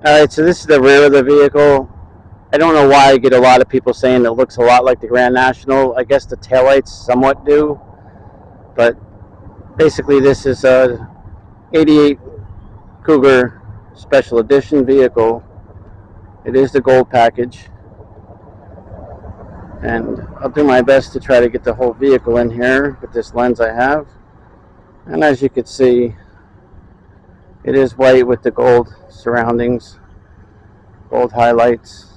Alright, so this is the rear of the vehicle. I don't know why I get a lot of people saying it looks a lot like the Grand National. I guess the taillights somewhat do. But basically this is a 88 Cougar Special Edition vehicle. It is the gold package. And I'll do my best to try to get the whole vehicle in here with this lens I have. And as you can see, it is white with the gold surroundings, gold highlights.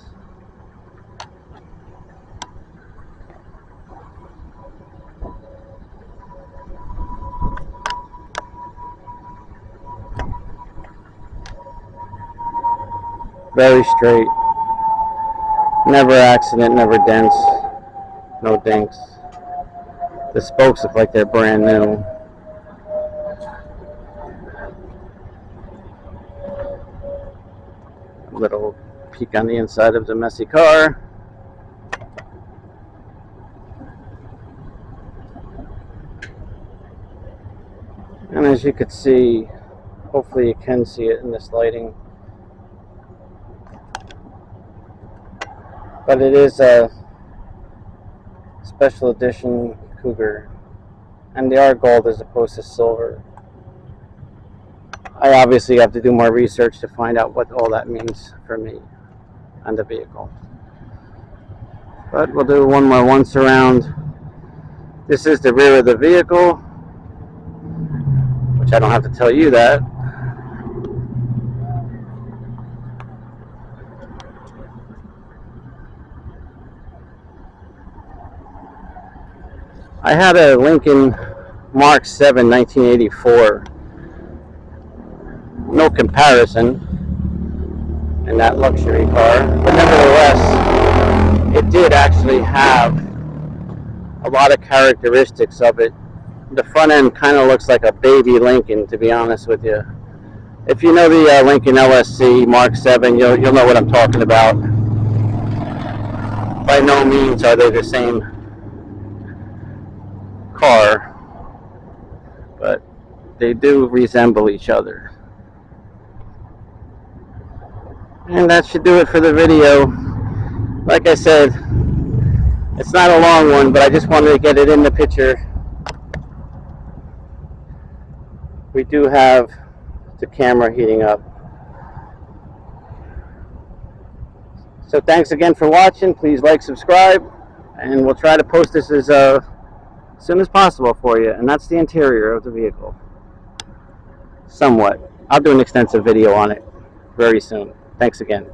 Very straight. Never accident, never dents, no dinks. The spokes look like they're brand new. A little peek on the inside of the messy car. And as you can see, hopefully you can see it in this lighting, but it is a special edition Cougar, and they are gold as opposed to silver. I obviously have to do more research to find out what all that means for me and the vehicle, but we'll do one more once around. This is the rear of the vehicle, which I don't have to tell you that. I had a Lincoln Mark 7 1984. No comparison in that luxury car, but nevertheless, it did actually have a lot of characteristics of it. The front end kind of looks like a baby Lincoln, to be honest with you. If you know the Lincoln LSC Mark 7, you'll know what I'm talking about. By no means are they the same car, but they do resemble each other. And that should do it for the video. Like I said, it's not a long one, but I just wanted to get it in the picture. We do have the camera heating up. So thanks again for watching. Please like, subscribe, and we'll try to post this as soon as possible for you. And that's the interior of the vehicle. Somewhat. I'll do an extensive video on it very soon. Thanks again.